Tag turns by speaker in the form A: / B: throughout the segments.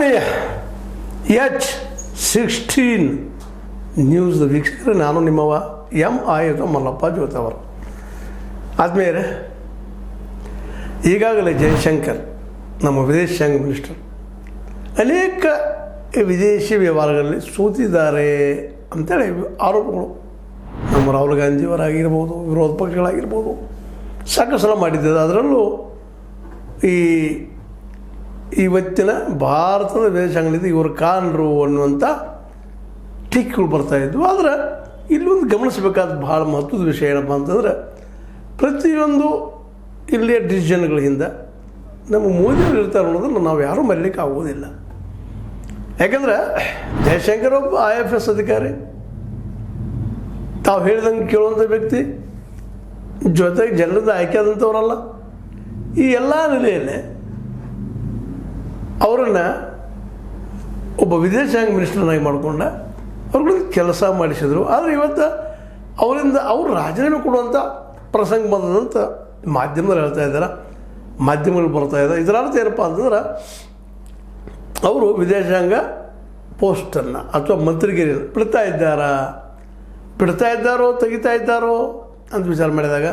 A: ಆತ್ಮೀಯ H16 news ವೀಕ್ಷಕರೇ, ನಾನು ನಿಮ್ಮವ M. ಮಲ್ಲಪ್ಪ ಜೋತವರು. ಆತ್ಮೀಯರೇ, ಈಗಾಗಲೇ ಜಯಶಂಕರ್ ನಮ್ಮ ವಿದೇಶಾಂಗ ಮಿನಿಸ್ಟರ್ ಅನೇಕ ವಿದೇಶಿ ವ್ಯವಹಾರಗಳಲ್ಲಿ ಸೋತಿದ್ದಾರೆ ಅಂತೇಳಿ ಆರೋಪಗಳು ನಮ್ಮ ರಾಹುಲ್ ಗಾಂಧಿಯವರಾಗಿರ್ಬೋದು, ವಿರೋಧ ಪಕ್ಷಗಳಾಗಿರ್ಬೋದು ಸಾಕಷ್ಟು ಸಲ ಮಾಡಿದ್ದಾರೆ. ಅದರಲ್ಲೂ ಇವತ್ತಿನ ಭಾರತದ ವಿದೇಶಾಂಗದಿಂದ ಇವರು ಕಾಣರು ಅನ್ನುವಂಥ ಟೀಕೆಗಳು ಬರ್ತಾಯಿದ್ವು. ಆದರೆ ಇಲ್ಲೊಂದು ಗಮನಿಸಬೇಕಾದ ಭಾಳ ಮಹತ್ವದ ವಿಷಯ ಏನಪ್ಪ ಅಂತಂದ್ರೆ, ಪ್ರತಿಯೊಂದು ಇಲ್ಲಿಯ ಡಿಸಿಷನ್ಗಳ ಹಿಂದೆ ನಮ್ಮ ಮೋದಿಯವರು ಇರ್ತಾರೆ ಅನ್ನೋದನ್ನು ನಾವು ಯಾರೂ ಮರೀಲಿಕ್ಕೆ ಆಗೋದಿಲ್ಲ. ಯಾಕಂದರೆ ಜಯಶಂಕರ್ ಒಬ್ಬ IFS ಅಧಿಕಾರಿ, ತಾವು ಹೇಳಿದಂಗೆ ಕೇಳುವಂಥ ವ್ಯಕ್ತಿ, ಜೊತೆಗೆ ಜನರಿಂದ ಆಯ್ಕೆ ಆದಂಥವರಲ್ಲ. ಈ ಎಲ್ಲ ನೆಲೆಯಲ್ಲೇ ಅವರನ್ನು ಒಬ್ಬ ವಿದೇಶಾಂಗ ಮಿನಿಸ್ಟರ್ನಾಗಿ ಮಾಡಿಕೊಂಡ ಅವ್ರುಗಳಿಗೆ ಕೆಲಸ ಮಾಡಿಸಿದರು. ಆದರೆ ಇವತ್ತು ಅವರಿಂದ ಅವರು ರಾಜೀನಾಮೆ ಕೊಡುವಂಥ ಪ್ರಸಂಗ ಬಂದದಂತ ಮಾಧ್ಯಮದಲ್ಲಿ ಹೇಳ್ತಾ ಇದ್ದಾರೆ, ಮಾಧ್ಯಮಗಳು ಬರ್ತಾ ಇದ್ದಾರೆ. ಇದರ ಅರ್ಥ ಏನಪ್ಪ ಅಂತಂದ್ರೆ, ಅವರು ವಿದೇಶಾಂಗ ಪೋಸ್ಟನ್ನು ಅಥವಾ ಮಂತ್ರಿಗಿರಿಯನ್ನು ಬಿಡ್ತಾ ಇದ್ದಾರೋ ತೆಗಿತಾ ಇದ್ದಾರೋ ಅಂತ ವಿಚಾರ ಮಾಡಿದಾಗ,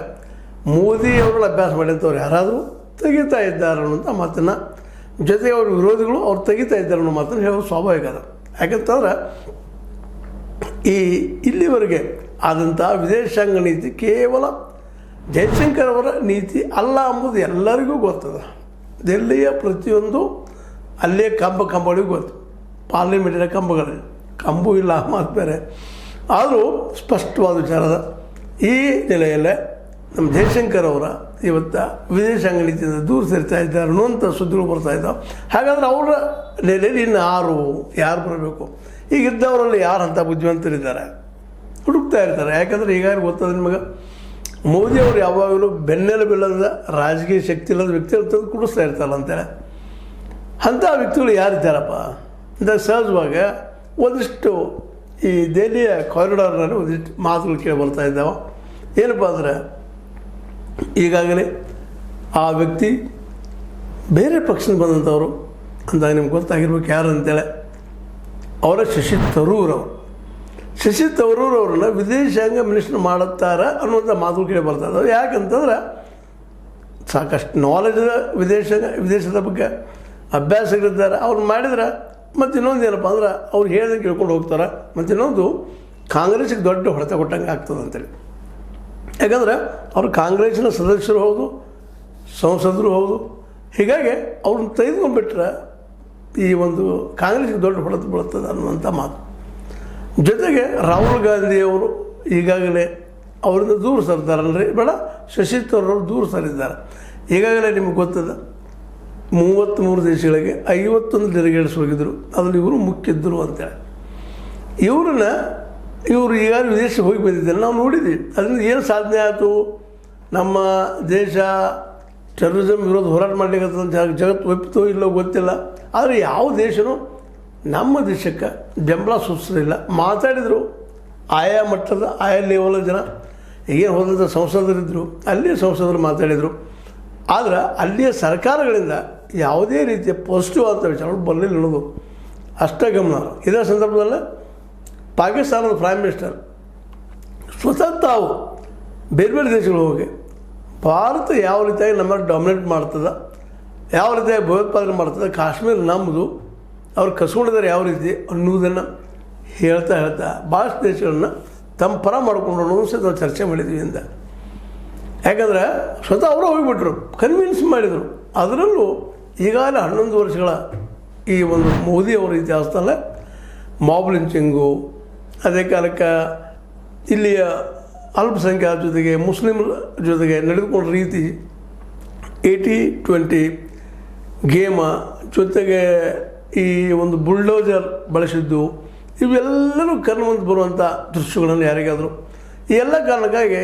A: ಮೋದಿ ಅವರಲ್ಲಿ ಅಭ್ಯಾಸ ಮಾಡಿದಂಥವ್ರು ಯಾರಾದರೂ ತೆಗಿತಾ ಇದ್ದಾರೆ ಅನ್ನೋಂಥ ಮಾತನ್ನು, ಜೊತೆಗೆ ಅವ್ರ ವಿರೋಧಿಗಳು ಅವ್ರು ತೆಗಿತಾ ಇದ್ದಾರೆ ಅನ್ನೋ ಮಾತನ್ನು ಹೇಳೋದು ಸ್ವಾಭಾವಿಕ ಅದ. ಯಾಕಂತಂದ್ರೆ ಇಲ್ಲಿವರೆಗೆ ಆದಂಥ ವಿದೇಶಾಂಗ ನೀತಿ ಕೇವಲ ಜಯಶಂಕರ್ ಅವರ ನೀತಿ ಅಲ್ಲ ಎಂಬುದು ಎಲ್ಲರಿಗೂ ಗೊತ್ತದ. ದೆಹಲಿಯ ಪ್ರತಿಯೊಂದು ಅಲ್ಲೇ ಕಂಬಗಳಿಗೂ ಗೊತ್ತು. ಪಾರ್ಲಿಮೆಂಟಿನ ಕಂಬು ಇಲ್ಲ ಮಾತು ಬೇರೆ. ಆದರೂ ಸ್ಪಷ್ಟವಾದ ವಿಚಾರದ ಈ ನೆಲೆಯಲ್ಲೇ ನಮ್ಮ ಜಯಶಂಕರ್ ಅವರ ಇವತ್ತು ವಿದೇಶಾಂಗ ನೀತಿಯಿಂದ ದೂರ ಸರಿತಾ ಇದ್ದಾರೆ ಅನ್ನುವಂಥ ಸುದ್ದಿಗಳು ಬರ್ತಾ ಇದ್ದಾವೆ. ಹಾಗಾದರೆ ಅವರ ನೆಲೆಯಲ್ಲಿ ಇನ್ನು ಯಾರು ಬರಬೇಕು? ಈಗ ಇದ್ದವರಲ್ಲಿ ಯಾರು ಅಂತ ಬುದ್ಧಿವಂತರಿದ್ದಾರೆ ಹುಡುಕ್ತಾ ಇರ್ತಾರೆ. ಯಾಕಂದರೆ ಈಗಾಗಲೇ ಗೊತ್ತದ ನಿಮಗೆ, ಮೋದಿಯವರು ಯಾವಾಗಲೂ ಬೆನ್ನೆಲುಬಿಲ್ಲದ ರಾಜಕೀಯ ಶಕ್ತಿ ಇಲ್ಲದ ವ್ಯಕ್ತಿಗಳು ತಂದು ಕುಡಿಸ್ತಾ ಇರ್ತಾರಲ್ಲ ಅಂತೇಳಿ. ಅಂಥ ವ್ಯಕ್ತಿಗಳು ಯಾರಿದ್ದಾರಪ್ಪ ಅಂತ ಸಹಜವಾಗಿ ಒಂದಿಷ್ಟು ಈ ದೆಹಲಿಯ ಕಾರಿಡಾರ್ನಲ್ಲಿ ಒಂದಿಷ್ಟು ಮಾತುಗಳು ಕೇಳಿ ಬರ್ತಾ ಇದ್ದಾವೆ. ಏನಪ್ಪ ಅಂದರೆ, ಈಗಾಗಲೇ ಆ ವ್ಯಕ್ತಿ ಬೇರೆ ಪಕ್ಷದಿಂದ ಬಂದಂಥವ್ರು ಅಂತ ನಿಮ್ಗೆ ಗೊತ್ತಾಗಿರ್ಬೇಕು ಯಾರು ಅಂತೇಳಿ. ಅವರ ಶಶಿ ತರೂರ್ ಅವ್ರನ್ನ ವಿದೇಶಾಂಗ ಮಿನಿಸ್ಟರ್ ಮಾಡುತ್ತಾರೆ ಅನ್ನುವಂಥ ಮಾತುಗಳು ಕೇಳಿ ಬರ್ತಾ ಇದ್ದಾವೆ. ಯಾಕಂತಂದ್ರೆ ಸಾಕಷ್ಟು ನಾಲೆಜ್ ವಿದೇಶದ ಬಗ್ಗೆ ಅಭ್ಯಾಸಗಳಿದ್ದಾರೆ. ಅವ್ರು ಮಾಡಿದ್ರೆ ಮತ್ತು ಇನ್ನೊಂದು ಏನಪ್ಪ ಅಂದ್ರೆ, ಅವ್ರು ಹೇಳ್ದಂಗೆ ಕೇಳ್ಕೊಂಡು ಹೋಗ್ತಾರೆ. ಮತ್ತು ಇನ್ನೊಂದು ಕಾಂಗ್ರೆಸ್ಗೆ ದೊಡ್ಡ ಹೊಡೆತ ಕೊಟ್ಟಂಗೆ ಆಗ್ತದೆ ಅಂತೇಳಿ. ಯಾಕಂದರೆ ಅವರು ಕಾಂಗ್ರೆಸ್ಸಿನ ಸದಸ್ಯರು ಹೌದು, ಸಂಸದರು ಹೌದು. ಹೀಗಾಗಿ ಅವ್ರನ್ನ ತೆಗೆದುಕೊಂಡ್ಬಿಟ್ರೆ ಈ ಒಂದು ಕಾಂಗ್ರೆಸ್ಗೆ ದೊಡ್ಡ ಹೊಡೆತ ಬೀಳ್ತದೆ ಅನ್ನುವಂಥ ಮಾತು. ಜೊತೆಗೆ ರಾಹುಲ್ ಗಾಂಧಿಯವರು ಈಗಾಗಲೇ ಅವರಿಂದ ದೂರ ಸರಿದಾರಲ್ರಿ, ಬೇಡ ಶಶಿ ತರೂರ್ ದೂರ ಸರಿದ್ದಾರೆ. ಈಗಾಗಲೇ ನಿಮಗೆ ಗೊತ್ತದ, 33 ದೇಶಗಳಿಗೆ 51 ಡೆಲಿಗೇಟ್ಸ್ ಹೋಗಿದ್ದರು. ಅದರಲ್ಲಿ ಇವರು ಮುಖ್ಯದ್ದರು ಅಂತೇಳಿ. ಇವರು ಈಗಾಗಲೇ ವಿದೇಶಕ್ಕೆ ಹೋಗಿ ಬಂದಿದ್ದಾರೆ, ನಾವು ನೋಡಿದ್ವಿ. ಅದರಿಂದ ಏನು ಸಾಧನೆ ಆಯಿತು? ನಮ್ಮ ದೇಶ ಟೆರರಿಸಮ್ ವಿರೋಧ ಹೋರಾಟ ಮಾಡಲಿಕ್ಕೆ ಜಗತ್ತು ಒಪ್ಪಿತೋ ಇಲ್ಲೋ ಗೊತ್ತಿಲ್ಲ. ಆದರೆ ಯಾವ ದೇಶನೂ ನಮ್ಮ ದೇಶಕ್ಕೆ ಬೆಂಬಲ ಸೂಚಿಸಲಿಲ್ಲ. ಮಾತಾಡಿದರು ಆಯಾ ಮಟ್ಟದ ಆಯಾ ಲೆವೆಲ್ ಜನ, ಈಗೇನು ಹೋದಂಥ ಸಂಸದರಿದ್ದರು, ಅಲ್ಲಿಯ ಸಂಸದರು ಮಾತಾಡಿದರು. ಆದರೆ ಅಲ್ಲಿಯ ಸರ್ಕಾರಗಳಿಂದ ಯಾವುದೇ ರೀತಿಯ ಪಾಸಿಟಿವ್ ಆದಂಥ ವಿಚಾರಗಳು ಬರಲಿಲ್ಲ ಅನ್ನೋದು ಅಷ್ಟೇ ಗಮನ. ಇದೇ ಸಂದರ್ಭದಲ್ಲಿ ಪಾಕಿಸ್ತಾನದ ಪ್ರೈಮ್ ಮಿನಿಸ್ಟರ್ ಸ್ವತಃ ತಾವು ಬೇರೆ ಬೇರೆ ದೇಶಗಳು ಹೋಗಿ ಭಾರತ ಯಾವ ರೀತಿಯಾಗಿ ನಮ್ಮನ್ನು ಡಾಮಿನೇಟ್ ಮಾಡ್ತದೆ, ಯಾವ ರೀತಿಯಾಗಿ ಭಯೋತ್ಪಾದನೆ ಮಾಡ್ತದೆ, ಕಾಶ್ಮೀರ ನಮ್ಮದು, ಅವ್ರು ಕಸ್ಕೊಂಡಿದ್ದಾರೆ ಯಾವ ರೀತಿ ಅನ್ನೋದನ್ನು ಹೇಳ್ತಾ ಭಾಳಷ್ಟು ದೇಶಗಳನ್ನು ತಮ್ಮ ಪರ ಮಾಡಿಕೊಂಡು ಅನ್ನೋದು ಸಹ ನಾವು ಚರ್ಚೆ ಮಾಡಿದ್ವಿ ಅಂತ. ಯಾಕಂದರೆ ಸ್ವತಃ ಅವರು ಹೋಗಿಬಿಟ್ರು, ಕನ್ವಿನ್ಸ್ ಮಾಡಿದರು. ಅದರಲ್ಲೂ ಈಗಾಗಲೇ 11 ವರ್ಷಗಳ ಈ ಒಂದು ಮೋದಿಯವರ ಇತಿಹಾಸದಲ್ಲೇ ಮಾಬ್ ಲಿಂಚಿಂಗು, ಅದೇ ಕಾಲಕ್ಕೆ ಇಲ್ಲಿಯ ಅಲ್ಪಸಂಖ್ಯಾತರ ಜೊತೆಗೆ ಮುಸ್ಲಿಮರ ಜೊತೆಗೆ ನಡೆದುಕೊಂಡ ರೀತಿ, 80-20 ಗೇಮ, ಜೊತೆಗೆ ಈ ಒಂದು ಬುಲ್ಡೋಜರ್ ಬಳಸಿದ್ದು, ಇವೆಲ್ಲರೂ ಕಣ್ಣು ಬರುವಂಥ ದೃಶ್ಯಗಳನ್ನು ಯಾರಿಗಾದರೂ ಈ ಎಲ್ಲ ಕಾರಣಕ್ಕಾಗಿ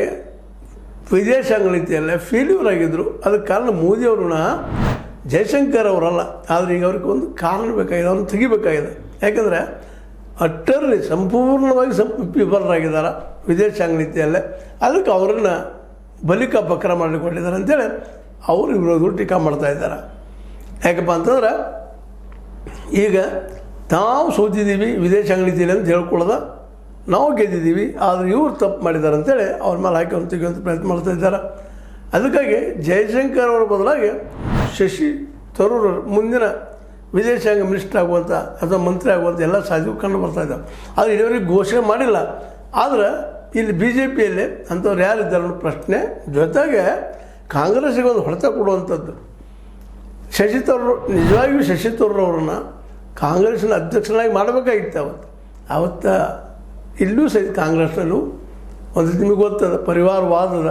A: ವಿದೇಶಾಂಗ ನೀತಿಯಲ್ಲೇ ಫೇಲ್ಯೂರ್ ಆಗಿದ್ದರು. ಅದಕ್ಕೆ ಕಾರಣ ಮೋದಿಯವ್ರನ್ನ ಜಯಶಂಕರ್ ಅವರಲ್ಲ. ಆದರೆ ಈಗ ಅವ್ರಿಗೆ ಒಂದು ಕಾರಣ ಬೇಕಾಗಿದೆ, ಅವ್ರನ್ನ ತೆಗಿಬೇಕಾಗಿದೆ. ಯಾಕಂದರೆ ಅಟ್ಟರ್ಲಿ ಸಂಪೂರ್ಣವಾಗಿ ವಿಫಲರಾಗಿದ್ದಾರೆ ವಿದೇಶಾಂಗ ನೀತಿಯಲ್ಲೇ. ಅದಕ್ಕೆ ಅವರನ್ನು ಬಲಿಕ ಬಕ್ರ ಮಾಡಿಕೊಂಡಿದ್ದಾರೆ ಅಂತೇಳಿ ಅವರು ವಿರೋಧಗಳು ಟೀಕಾ ಮಾಡ್ತಾ ಇದ್ದಾರೆ. ಯಾಕಪ್ಪ ಅಂತಂದ್ರೆ ಈಗ ನಾವು ಸೋತಿದ್ದೀವಿ ವಿದೇಶಾಂಗ ನೀತಿಯಲ್ಲಿ ಅಂತ ಹೇಳ್ಕೊಳ್ಳೋದ ನಾವು ಗೆದ್ದಿದ್ದೀವಿ, ಆದರೆ ಇವ್ರು ತಪ್ಪು ಮಾಡಿದ್ದಾರೆ ಅಂತೇಳಿ ಅವ್ರ ಮೇಲೆ ಹಾಕಿ ತೆಗೆಯುವಂಥ ಪ್ರಯತ್ನ ಮಾಡ್ತಾ ಇದ್ದಾರೆ. ಅದಕ್ಕಾಗಿ ಜಯಶಂಕರ್ ಅವರ ಬದಲಾಗಿ ಶಶಿ ತರೂರ್ ಮುಂದಿನ ವಿದೇಶಾಂಗ ಮಿನಿಸ್ಟರ್ ಆಗುವಂಥ ಅಥವಾ ಮಂತ್ರಿ ಆಗುವಂಥ ಎಲ್ಲ ಸಾಧ್ಯತೆ ಕಂಡು ಬರ್ತಾ ಇದ್ದಾವೆ. ಆದರೆ ಇದುವರೆಗೆ ಘೋಷಣೆ ಮಾಡಿಲ್ಲ. ಆದರೆ ಇಲ್ಲಿ ಬಿ ಜೆ ಪಿಯಲ್ಲಿ ಅಂಥವ್ರು ಯಾರಿದ್ದಾರೆ ಅನ್ನೋ ಪ್ರಶ್ನೆ, ಜೊತೆಗೆ ಕಾಂಗ್ರೆಸ್ಸಿಗೆ ಒಂದು ಹೊಡೆತ ಕೊಡುವಂಥದ್ದು. ಶಶಿ ತರೂರ್ ನಿಜವಾಗಿಯೂ ಶಶಿ ತರೂರ್ ಅವರನ್ನು ಕಾಂಗ್ರೆಸ್ಸಿನ ಅಧ್ಯಕ್ಷನಾಗಿ ಮಾಡಬೇಕಾಗಿತ್ತು. ಅವತ್ತು ಇಲ್ಲೂ ಸಹಿತ ಕಾಂಗ್ರೆಸ್ನಲ್ಲೂ ಒಂದು ನಿಮಗೆ ಗೊತ್ತದ ಪರಿವಾರವಾದದ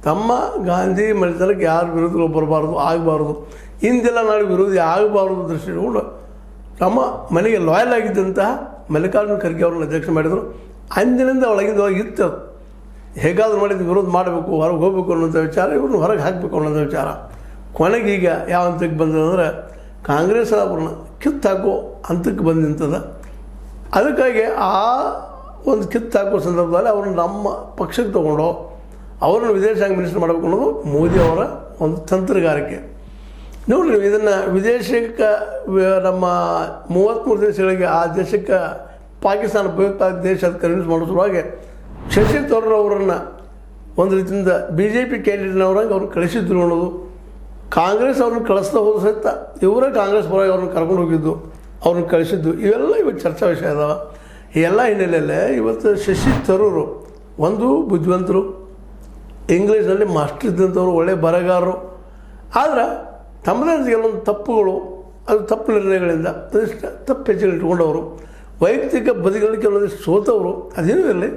A: ತಮ್ಮ ಗಾಂಧಿ ಮನೆತನಕ್ಕೆ ಯಾರು ವಿರೋಧಿಗಳು ಬರಬಾರ್ದು, ಆಗಬಾರ್ದು, ಇಂದೆಲ್ಲ ನಾಳೆ ವಿರೋಧಿ ಆಗಬಾರ್ದು ದೃಷ್ಟಿ ಇಟ್ಕೊಂಡು ತಮ್ಮ ಮನೆಗೆ ಲಾಯಲ್ ಆಗಿದ್ದಂತಹ ಮಲ್ಲಿಕಾರ್ಜುನ ಖರ್ಗೆ ಅವ್ರನ್ನ ಅಧ್ಯಕ್ಷ ಮಾಡಿದರು. ಅಂದಿನಿಂದ ಒಳಗಿಂದ ಒಳಗೆ ಇತ್ತು ಅದು. ಹೇಗಾದರೂ ಮಾಡಿದ್ದು ವಿರೋಧ ಮಾಡಬೇಕು, ಹೊರಗೆ ಹೋಗಬೇಕು ಅನ್ನೋಂಥ ವಿಚಾರ, ಇವ್ರನ್ನ ಹೊರಗೆ ಹಾಕಬೇಕು ಅನ್ನೋಂಥ ವಿಚಾರ. ಕೊನೆಗೆ ಈಗ ಯಾವ ಹಂತಕ್ಕೆ ಬಂದಂದ್ರೆ ಕಾಂಗ್ರೆಸ್ ಅವ್ರನ್ನ ಕಿತ್ತಾಕೋ ಹಂತಕ್ಕೆ ಬಂದು ನಿಂತದ. ಅದಕ್ಕಾಗಿ ಆ ಒಂದು ಕಿತ್ತಾಕೋ ಸಂದರ್ಭದಲ್ಲಿ ಅವ್ರನ್ನ ನಮ್ಮ ಪಕ್ಷಕ್ಕೆ ತೊಗೊಂಡು ಅವ್ರನ್ನ ವಿದೇಶಾಂಗ ಮಿನಿಸ್ಟರ್ ಮಾಡಬೇಕು ಅನ್ನೋದು ಮೋದಿ ಅವರ ಒಂದು ತಂತ್ರಗಾರಿಕೆ. ನೋಡಿರಿ, ಇದನ್ನು ವಿದೇಶಕ್ಕೆ ನಮ್ಮ 33 ದೇಶಗಳಿಗೆ ಆ ದೇಶಕ್ಕೆ ಪಾಕಿಸ್ತಾನ ಭಯೋತ್ಪಾದಕ ದೇಶ ಅಂತ ಕನ್ವಿನ್ಸ್ ಮಾಡೋ ಸಲುವಾಗಿ ಶಶಿ ತರೂರ್ ಅವರನ್ನು ಒಂದು ರೀತಿಯಿಂದ ಬಿ ಜೆ ಪಿ ಕ್ಯಾಂಡಿಡೇಟ್ನವ್ರಂಗೆ ಅವ್ರನ್ನ ಕಳಿಸಿದ್ರು ಅನ್ನೋದು. ಕಾಂಗ್ರೆಸ್ ಅವ್ರನ್ನ ಕಳಿಸ್ತಾ ಹೋದ ಸಹಿತ ಇವರೇ ಕಾಂಗ್ರೆಸ್ ಪರವಾಗಿ ಅವ್ರನ್ನ ಕರ್ಕೊಂಡು ಹೋಗಿದ್ದು, ಅವ್ರನ್ನ ಕಳಿಸಿದ್ದು, ಇವೆಲ್ಲ ಇವತ್ತು ಚರ್ಚಾ ವಿಷಯ ಇದಾವೆ. ಈ ಎಲ್ಲ ಹಿನ್ನೆಲೆಯಲ್ಲೇ ಇವತ್ತು ಶಶಿ ತರೂರು ಒಂದು ಬುದ್ಧಿವಂತರು, ಇಂಗ್ಲೀಷ್ನಲ್ಲಿ ಮಾಸ್ಟರ್ ಇದ್ದಂಥವ್ರು, ಒಳ್ಳೆಯ ಬರಹಗಾರರು. ಆದರೆ ತಮ್ಮದೇ ಕೆಲವೊಂದು ತಪ್ಪುಗಳು, ಅದು ತಪ್ಪು ನಿರ್ಣಯಗಳಿಂದ ತಪ್ಪು ಹೆಜ್ಜೆಗಳು ಇಟ್ಕೊಂಡವರು, ವೈಯಕ್ತಿಕ ಬದಿಗಳಲ್ಲಿ ಕೆಲವೊಂದಿಷ್ಟು ಸೋತವರು. ಅದೇನೂ ಇರಲಿ,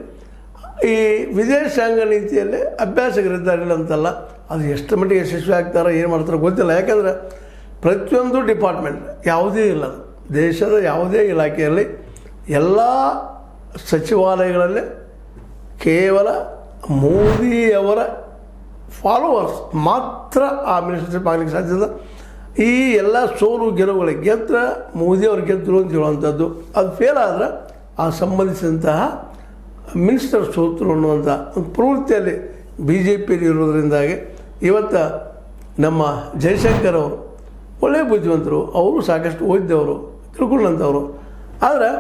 A: ಈ ವಿದೇಶಾಂಗ ನೀತಿಯಲ್ಲಿ ಅಭ್ಯಾಸಕರಿದ್ದಾರಿಲ್ಲ ಅಂತಲ್ಲ, ಅದು ಎಷ್ಟು ಮಟ್ಟಿಗೆ ಯಶಸ್ವಿ ಆಗ್ತಾರೋ ಏನು ಮಾಡ್ತಾರೋ ಗೊತ್ತಿಲ್ಲ. ಯಾಕಂದರೆ ಪ್ರತಿಯೊಂದು ಡಿಪಾರ್ಟ್ಮೆಂಟ್ ಯಾವುದೇ ಇಲ್ಲ, ದೇಶದ ಯಾವುದೇ ಇಲಾಖೆಯಲ್ಲಿ ಎಲ್ಲ ಸಚಿವಾಲಯಗಳಲ್ಲಿ ಕೇವಲ ಮೋದಿಯವರ ಫಾಲೋವರ್ಸ್ ಮಾತ್ರ ಆ ಮಿನಿಸ್ಟರ್ಶಿಪ್ ಆಗಲಿಕ್ಕೆ ಸಾಧ್ಯದ. ಈ ಎಲ್ಲ ಸೋಲು ಗೆಲುವುಗಳಿಗೆ ಗೆದ್ದ ಮೋದಿಯವ್ರು ಗೆದ್ದರು ಅಂತ ಹೇಳುವಂಥದ್ದು, ಅದು ಫೇಲ್ ಆದರೆ ಆ ಸಂಬಂಧಿಸಿದಂತಹ ಮಿನಿಸ್ಟರ್ ಸೋತರು ಅನ್ನುವಂಥ ಒಂದು ಪ್ರವೃತ್ತಿಯಲ್ಲಿ ಬಿ ಜೆ ಪಿಯಲ್ಲಿ ಇರೋದರಿಂದಾಗಿ ಇವತ್ತು ನಮ್ಮ ಜಯಶಂಕರ್ ಅವರು ಒಳ್ಳೆಯ ಬುದ್ಧಿವಂತರು, ಅವರು ಸಾಕಷ್ಟು ಓದಿದವರು, ತಿಳ್ಕೊಂಡಂಥವರು. ಆದರೆ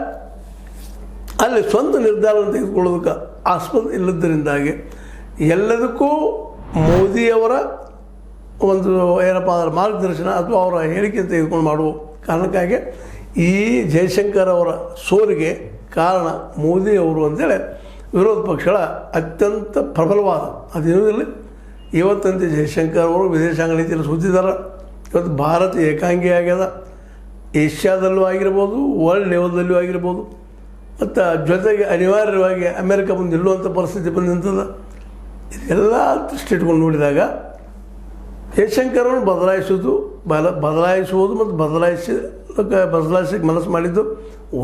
A: ಅಲ್ಲಿ ಸ್ವಂತ ನಿರ್ಧಾರವನ್ನು ತೆಗೆದುಕೊಳ್ಳೋದಕ್ಕೆ ಆಸ್ಪದ ಇಲ್ಲದರಿಂದಾಗಿ ಎಲ್ಲದಕ್ಕೂ ಮೋದಿಯವರ ಒಂದು ಏನಪ್ಪ ಅಂದ್ರೆ ಮಾರ್ಗದರ್ಶನ ಅಥವಾ ಅವರ ಹೇಳಿಕೆ ತೆಗೆದುಕೊಂಡು ಮಾಡುವ ಕಾರಣಕ್ಕಾಗಿ ಈ ಜಯಶಂಕರ್ ಅವರ ಸೋಲಿಗೆ ಕಾರಣ ಮೋದಿಯವರು ಅಂತೇಳಿ ವಿರೋಧ ಪಕ್ಷಗಳ ಅತ್ಯಂತ ಪ್ರಬಲವಾದ ಅದೇನಿರಲಿ. ಇವತ್ತಂತೆ ಜಯಶಂಕರ್ ಅವರು ವಿದೇಶಾಂಗ ನೀತಿಯಲ್ಲಿ ಸೂಚಿಸಿದ್ದಾರೆ. ಇವತ್ತು ಭಾರತ ಏಕಾಂಗಿ ಆಗ್ಯದ, ಏಷ್ಯಾದಲ್ಲೂ ಆಗಿರ್ಬೋದು, ವರ್ಲ್ಡ್ ಲೆವೆಲ್ದಲ್ಲೂ ಆಗಿರ್ಬೋದು. ಮತ್ತು ಜೊತೆಗೆ ಅನಿವಾರ್ಯವಾಗಿ ಅಮೇರಿಕ ಮುಂದೆ ನಿಲ್ಲುವಂಥ ಪರಿಸ್ಥಿತಿ ಬಂದಂಥದ್ದು. ಇದೆಲ್ಲ ದೃಷ್ಟಿ ಇಟ್ಕೊಂಡು ನೋಡಿದಾಗ ಜಯಶಂಕರನ್ನು ಬದಲಾಯಿಸುವುದು ಮತ್ತು ಬದಲಾಯಿಸಕ್ಕೆ ಮನಸ್ಸು ಮಾಡಿದ್ದು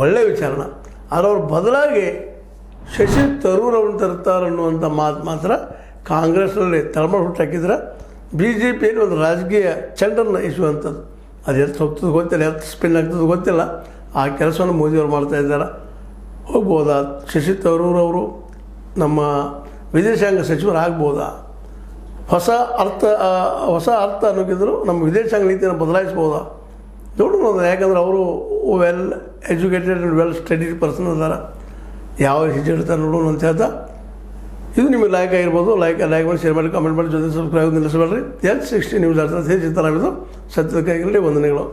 A: ಒಳ್ಳೆಯ ವಿಚಾರಣ. ಆದರೆ ಅವ್ರ ಬದಲಾಗಿ ಶಶಿ ತರೂರ್ ಅವ್ರನ್ನ ತರ್ತಾರೆ ಅನ್ನುವಂಥ ಮಾತು ಮಾತ್ರ ಕಾಂಗ್ರೆಸ್ನಲ್ಲಿ ತಳಮಳ ಹುಟ್ಟಾಕಿದ್ರೆ ಬಿ ಜೆ ಪಿಯಲ್ಲಿ ಒಂದು ರಾಜಕೀಯ ಚಂಡನ್ನು ಇಸುವಂಥದ್ದು. ಅದು ಎಷ್ಟು ಹೋಗ್ತದೆ ಗೊತ್ತಿಲ್ಲ, ಎಷ್ಟು ಸ್ಪಿನ್ ಆಗ್ತದೆ ಗೊತ್ತಿಲ್ಲ. ಆ ಕೆಲಸವನ್ನು ಮೋದಿಯವರು ಮಾಡ್ತಾಯಿದ್ದಾರೆ. ಹೋಗ್ಬೋದಾ ಶಶಿ ತರೂರ್ ಅವರು ನಮ್ಮ ವಿದೇಶಾಂಗ ಸಚಿವರು ಆಗ್ಬೋದಾ? ಹೊಸ ಅರ್ಥ ಅನ್ನೋಕ್ಕಿದ್ರು ನಮ್ಮ ವಿದೇಶಾಂಗ ನೀತಿಯನ್ನು ಬದಲಾಯಿಸ್ಬೋದಾ? ನೋಡೋಣ. ಯಾಕಂದ್ರೆ ಅವರು well educated and well studied person ಅದಾರ. ಯಾವ ಹೆಜ್ಜೆ ಇಡ್ತಾರೆ ನೋಡೋಣ ಅಂತ ಹೇಳ್ತಾ, ಇದು ನಿಮಗೆ ಲೈಕ್ ಆಗಿರ್ಬೋದು. ಲೈಕ್ ಮಾಡಿ, ಶೇರ್ ಮಾಡಿ, ಕಮೆಂಟ್ ಮಾಡಿ, ಜೊತೆ ಸಬ್ಸ್ಕ್ರೈಬ್ ನಿಲ್ಲಿಸಬೇಡ್ರಿ. L60 ನ್ಯೂಸ್ ಆಗ್ತದೆ. ಹೇಗೆ ಚಿಂತನಾಗಿದ್ದು ಸತ್ಯದ ಕೈಗಳಲ್ಲಿ ವಂದನೆಗಳು.